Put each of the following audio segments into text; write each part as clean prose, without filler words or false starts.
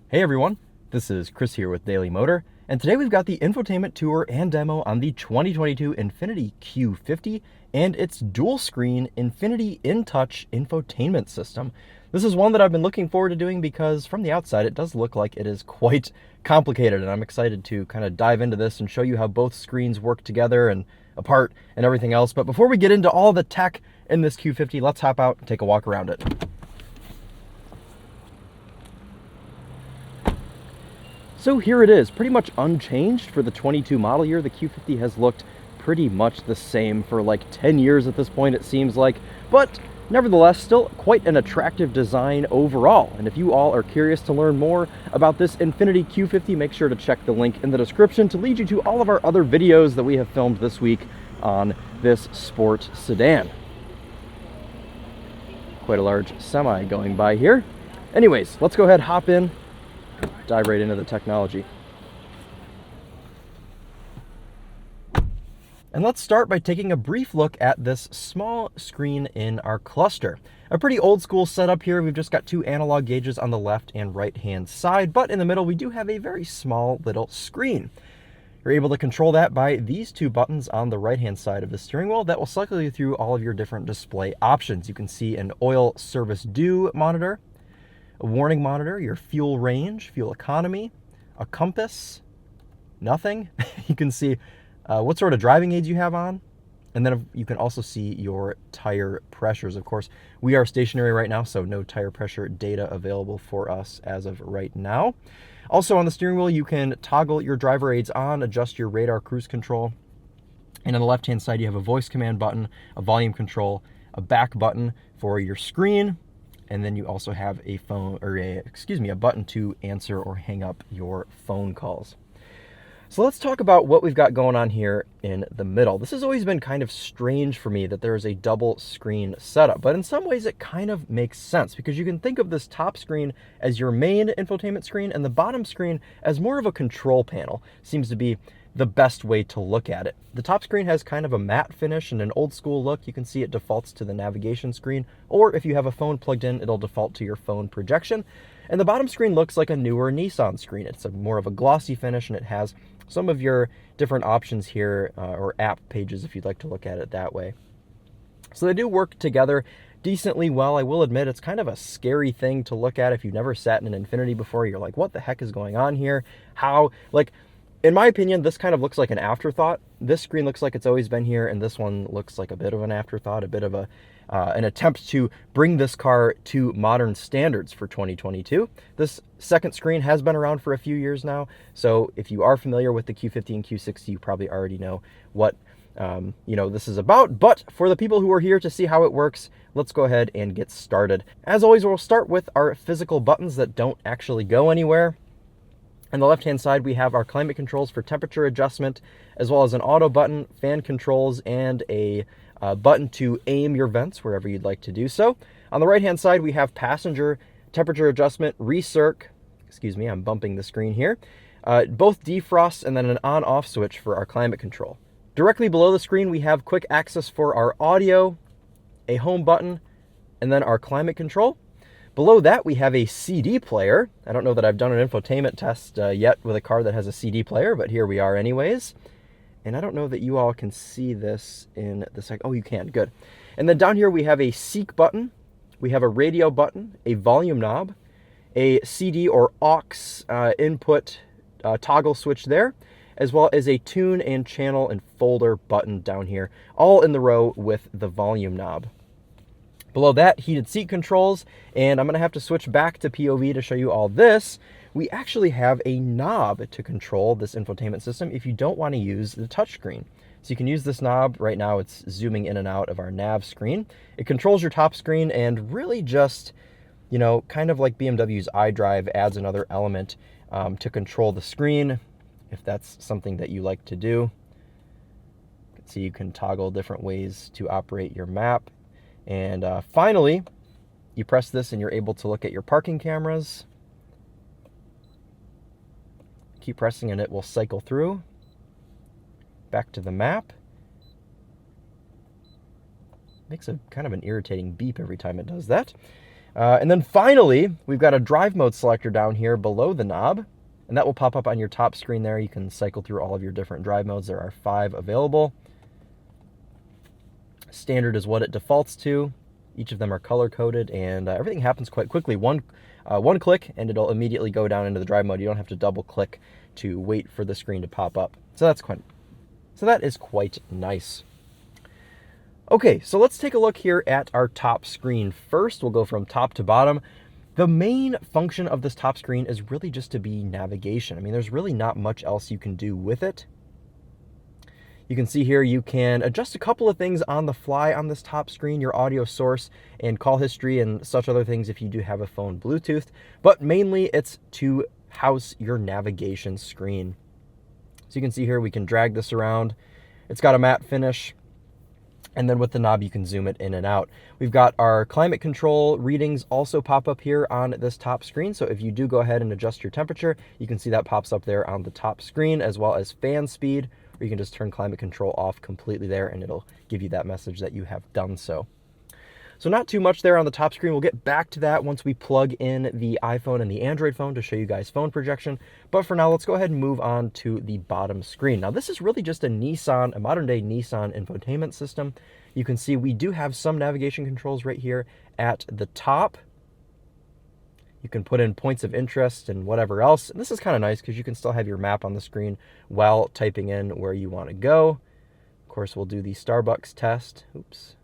Hey everyone, this is Chris here with Daily Motor, and today we've got the infotainment tour and demo on the 2022 Infiniti Q50 and its dual-screen Infiniti InTouch infotainment system. This is one that I've been looking forward to doing because from the outside it does look like it is quite complicated, and I'm excited to kind of dive into this and show you how both screens work together and apart and everything else. But before we get into all the tech in this Q50, let's hop out and take a walk around it. So here it is, pretty much unchanged for the 22 model year. The Q50 has looked pretty much the same for like 10 years at this point, it seems like, but nevertheless, still quite an attractive design overall. And if you all are curious to learn more about this Infiniti Q50, make sure to check the link in the description to lead you to all of our other videos that we have filmed this week on this sport sedan. Quite a large semi going by here. Anyways, let's go ahead, hop in, dive right into the technology. And let's start by taking a brief look at this small screen in our cluster. A pretty old school setup here. We've just got two analog gauges on the left and right hand side, but in the middle we do have a very small little screen. You're able to control that by these two buttons on the right hand side of the steering wheel that will cycle you through all of your different display options. You can see an oil service due monitor, a warning monitor, your fuel range, fuel economy, a compass, nothing. You can see what sort of driving aids you have on, and then you can also see your tire pressures. Of course, we are stationary right now, so no tire pressure data available for us as of right now. Also on the steering wheel, you can toggle your driver aids on, adjust your radar cruise control, and on the left-hand side, you have a voice command button, a volume control, a back button for your screen, and then you also have a a button to answer or hang up your phone calls. So let's talk about what we've got going on here in the middle. This has always been kind of strange for me that there is a double screen setup, but in some ways it kind of makes sense because you can think of this top screen as your main infotainment screen and the bottom screen as more of a control panel. Seems to be the best way to look at it. The top screen has kind of a matte finish and an old school look. You can see it defaults to the navigation screen, or if you have a phone plugged in, it'll default to your phone projection. And the bottom screen looks like a newer Nissan screen. It's more of a glossy finish, and it has some of your different options here, or app pages if you'd like to look at it that way. So they do work together decently well. I will admit it's kind of a scary thing to look at if you've never sat in an Infiniti before. You're like, what the heck is going on here? How, like, in my opinion, this kind of looks like an afterthought. This screen looks like it's always been here, and this one looks like a bit of an afterthought, a bit of an attempt to bring this car to modern standards for 2022. This second screen has been around for a few years now, so if you are familiar with the Q50 and Q60, you probably already know what this is about. But for the people who are here to see how it works, let's go ahead and get started. As always, we'll start with our physical buttons that don't actually go anywhere. On the left-hand side, we have our climate controls for temperature adjustment, as well as an auto button, fan controls, and a button to aim your vents wherever you'd like to do so. On the right-hand side, we have passenger temperature adjustment, recirc, excuse me, I'm bumping the screen here, both defrosts, and then an on-off switch for our climate control. Directly below the screen, we have quick access for our audio, a home button, and then our climate control. Below that, we have a CD player. I don't know that I've done an infotainment test yet with a car that has a CD player, but here we are anyways. And I don't know that you all can see this in the second. Oh, you can. Good. And then down here, we have a seek button. We have a radio button, a volume knob, a CD or aux input toggle switch there, as well as a tune and channel and folder button down here, all in the row with the volume knob. Below that, heated seat controls, and I'm going to have to switch back to POV to show you all this. We actually have a knob to control this infotainment system if you don't want to use the touchscreen. So you can use this knob. Right now it's zooming in and out of our nav screen. It controls your top screen and really just, kind of like BMW's iDrive adds another element to control the screen, if that's something that you like to do. You can see you can toggle different ways to operate your map. And finally, you press this and you're able to look at your parking cameras. Keep pressing and it will cycle through. Back to the map. Makes a kind of an irritating beep every time it does that. And then finally, we've got a drive mode selector down here below the knob, and that will pop up on your top screen there. You can cycle through all of your different drive modes. There are 5 available. Standard is what it defaults to. Each of them are color-coded, and everything happens quite quickly. One click, and it'll immediately go down into the drive mode. You don't have to double-click to wait for the screen to pop up. So that is quite nice. Okay, so let's take a look here at our top screen first. We'll go from top to bottom. The main function of this top screen is really just to be navigation. I mean, there's really not much else you can do with it. You can see here you can adjust a couple of things on the fly on this top screen, your audio source and call history and such other things if you do have a phone Bluetooth, but mainly it's to house your navigation screen. So you can see here we can drag this around. It's got a matte finish, and then with the knob you can zoom it in and out. We've got our climate control readings also pop up here on this top screen, so if you do go ahead and adjust your temperature, you can see that pops up there on the top screen, as well as fan speed, or you can just turn climate control off completely there and it'll give you that message that you have done so. So not too much there on the top screen. We'll get back to that once we plug in the iPhone and the Android phone to show you guys phone projection. But for now, let's go ahead and move on to the bottom screen. Now this is really just a modern day Nissan infotainment system. You can see we do have some navigation controls right here at the top. You can put in points of interest and whatever else. And this is kind of nice because you can still have your map on the screen while typing in where you want to go. Of course, we'll do the Starbucks test. Oops.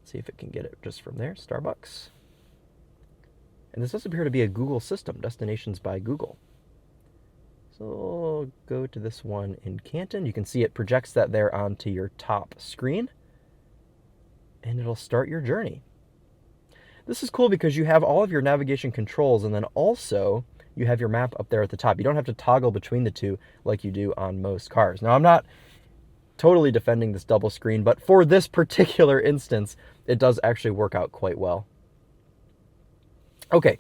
Let's see if it can get it just from there. Starbucks. And this does appear to be a Google system, Destinations by Google. So we'll go to this one in Canton. You can see it projects that there onto your top screen. And it'll start your journey. This is cool because you have all of your navigation controls, and then also you have your map up there at the top. You don't have to toggle between the two like you do on most cars. Now, I'm not totally defending this double screen, but for this particular instance, it does actually work out quite well. Okay,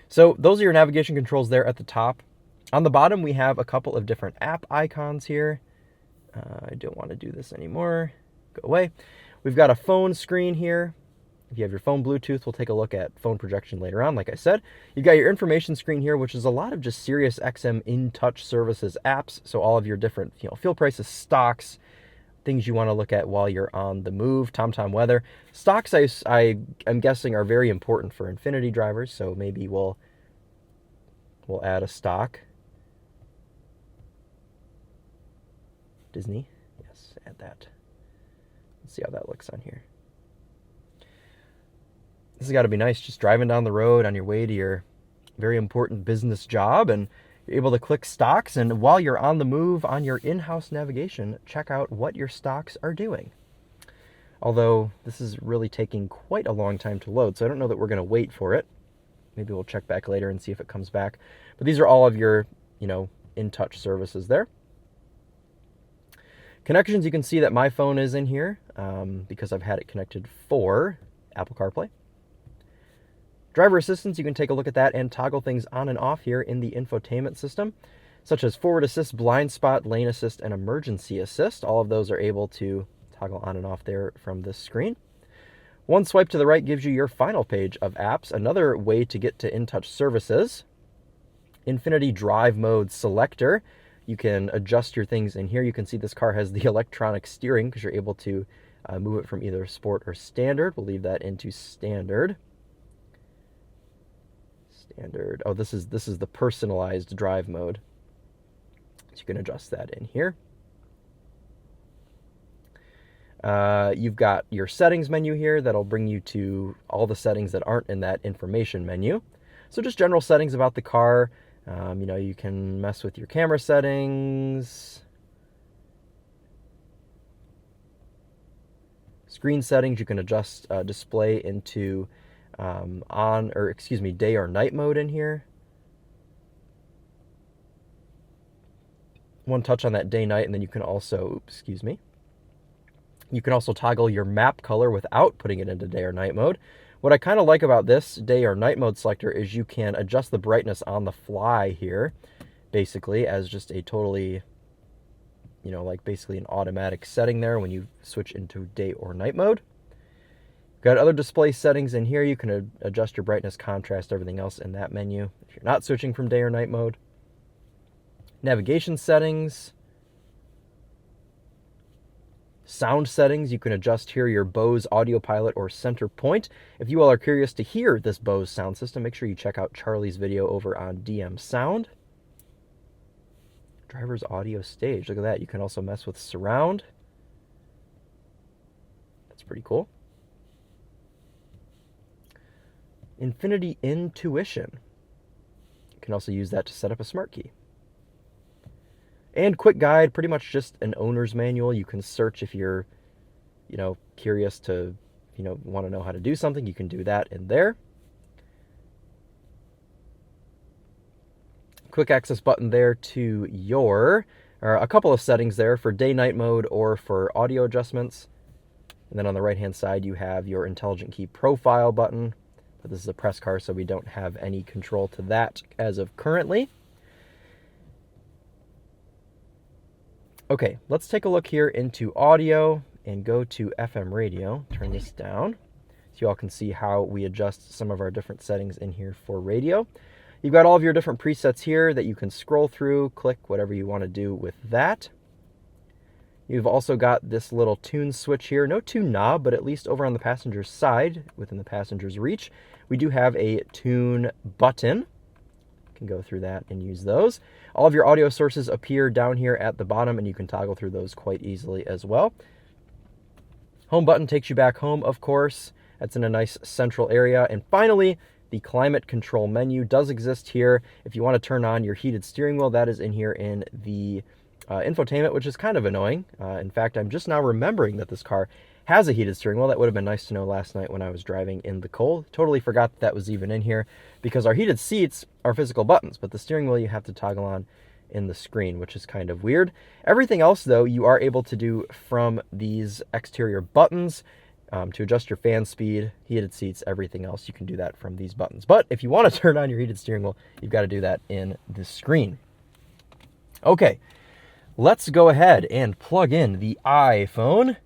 so those are your navigation controls there at the top. On the bottom, we have a couple of different app icons here. I don't want to do this anymore. Go away. We've got a phone screen here. If you have your phone Bluetooth, we'll take a look at phone projection later on, like I said. You've got your information screen here, which is a lot of just Sirius XM in-touch services apps. So all of your different, fuel prices, stocks, things you want to look at while you're on the move, TomTom weather. Stocks, I'm guessing, are very important for Infiniti drivers, so maybe we'll add a stock. Disney, yes, add that. Let's see how that looks on here. This has got to be nice, just driving down the road on your way to your very important business job, and you're able to click stocks, and while you're on the move on your in-house navigation, check out what your stocks are doing. Although this is really taking quite a long time to load, so I don't know that we're going to wait for it. Maybe we'll check back later and see if it comes back. But these are all of your, in-touch services there. Connections, you can see that my phone is in here because I've had it connected for Apple CarPlay. Driver assistance, you can take a look at that and toggle things on and off here in the infotainment system, such as forward assist, blind spot, lane assist, and emergency assist. All of those are able to toggle on and off there from this screen. One swipe to the right gives you your final page of apps. Another way to get to InTouch services, Infiniti Drive Mode Selector. You can adjust your things in here. You can see this car has the electronic steering because you're able to move it from either sport or standard. We'll leave that into standard. Standard. Oh, this is the personalized drive mode. So you can adjust that in here. You've got your settings menu here that'll bring you to all the settings that aren't in that information menu. So just general settings about the car. You can mess with your camera settings. Screen settings, you can adjust display into day or night mode in here. One touch on that day night, and then you can also, you can also toggle your map color without putting it into day or night mode. What I kind of like about this day or night mode selector is you can adjust the brightness on the fly here, basically as just a totally, basically an automatic setting there when you switch into day or night mode. Got other display settings in here. You can adjust your brightness, contrast, everything else in that menu if you're not switching from day or night mode. Navigation settings. Sound settings, you can adjust here your Bose Audio Pilot or Center Point. If you all are curious to hear this Bose sound system, make sure you check out Charlie's video over on DM Sound. Driver's audio stage, look at that. You can also mess with surround. That's pretty cool. Infiniti Intuition. You can also use that to set up a smart key. And quick guide, pretty much just an owner's manual. You can search if you're, curious to, want to know how to do something. You can do that in there. Quick access button there to a couple of settings there for day-night mode or for audio adjustments. And then on the right-hand side, you have your intelligent key profile button. But this is a press car, so we don't have any control to that as of currently. Okay, let's take a look here into audio and go to FM radio. Turn this down so you all can see how we adjust some of our different settings in here for radio. You've got all of your different presets here that you can scroll through, click whatever you want to do with that. You've also got this little tune switch here. No tune knob, but at least over on the passenger's side, within the passenger's reach, we do have a tune button. You can go through that and use those. All of your audio sources appear down here at the bottom, and you can toggle through those quite easily as well. Home button takes you back home, of course. That's in a nice central area. And finally, the climate control menu does exist here. If you want to turn on your heated steering wheel, that is in here in the infotainment, which is kind of annoying. In fact, I'm just now remembering that this car has a heated steering wheel. That would have been nice to know last night when I was driving in the cold. Totally forgot that was even in here because our heated seats are physical buttons, but the steering wheel you have to toggle on in the screen, which is kind of weird. Everything else, though, you are able to do from these exterior buttons. To adjust your fan speed, heated seats, everything else, you can do that from these buttons. But if you want to turn on your heated steering wheel, you've got to do that in the screen. Okay, let's go ahead and plug in the iPhone.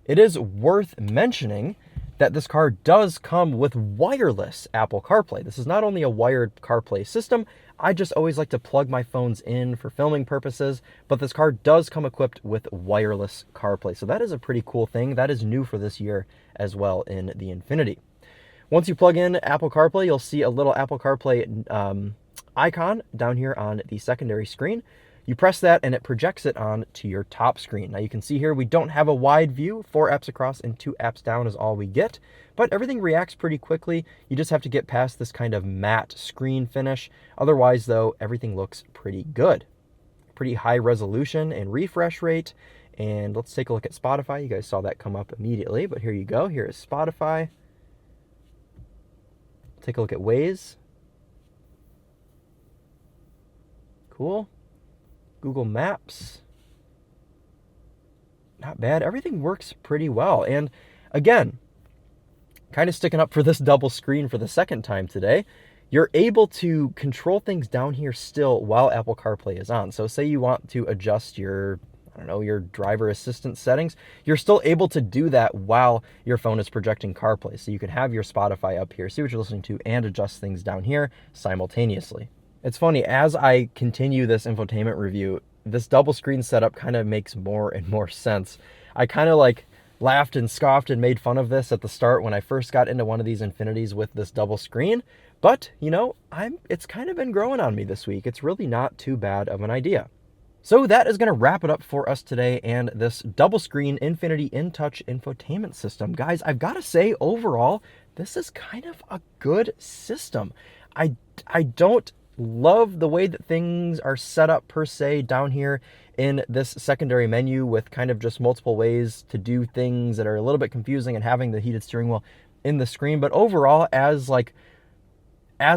It is worth mentioning that this car does come with wireless Apple CarPlay. This is not only a wired CarPlay system. I just always like to plug my phones in for filming purposes, but this car does come equipped with wireless CarPlay. So that is a pretty cool thing. That is new for this year as well in the Infiniti. Once you plug in Apple CarPlay, you'll see a little Apple CarPlay icon down here on the secondary screen. You press that and it projects it on to your top screen. Now you can see here we don't have a wide view. 4 apps across and 2 apps down is all we get, but everything reacts pretty quickly. You just have to get past this kind of matte screen finish. Otherwise, though, everything looks pretty good. Pretty high resolution and refresh rate. And let's take a look at Spotify. You guys saw that come up immediately, but here you go. Here is Spotify. Take a look at Waze. Cool. Google Maps. Not bad. Everything works pretty well. And again, kind of sticking up for this double screen for the second time today, you're able to control things down here still while Apple CarPlay is on. So say you want to adjust your, your driver assistant settings, you're still able to do that while your phone is projecting CarPlay. So you can have your Spotify up here, see what you're listening to, and adjust things down here simultaneously. It's funny, as I continue this infotainment review, this double screen setup kind of makes more and more sense. I kind of laughed and scoffed and made fun of this at the start when I first got into one of these Infinitis with this double screen, but it's kind of been growing on me this week. It's really not too bad of an idea. So that is going to wrap it up for us today and this double screen Infiniti InTouch infotainment system. Guys, I've got to say, overall, this is kind of a good system. I don't love the way that things are set up per se down here in this secondary menu with kind of just multiple ways to do things that are a little bit confusing and having the heated steering wheel in the screen. But overall, as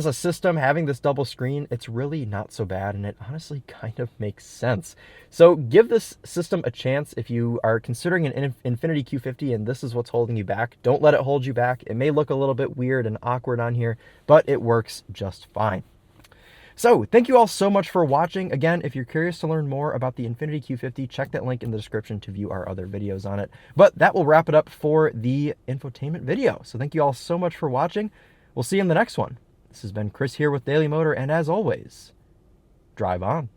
a system, having this double screen, it's really not so bad, and it honestly kind of makes sense. So give this system a chance if you are considering an Infiniti Q50 and this is what's holding you back. Don't let it hold you back. It may look a little bit weird and awkward on here, but it works just fine. So thank you all so much for watching. Again, if you're curious to learn more about the Infiniti Q50, check that link in the description to view our other videos on it. But that will wrap it up for the infotainment video. So thank you all so much for watching. We'll see you in the next one. This has been Chris here with Daily Motor, and as always, drive on.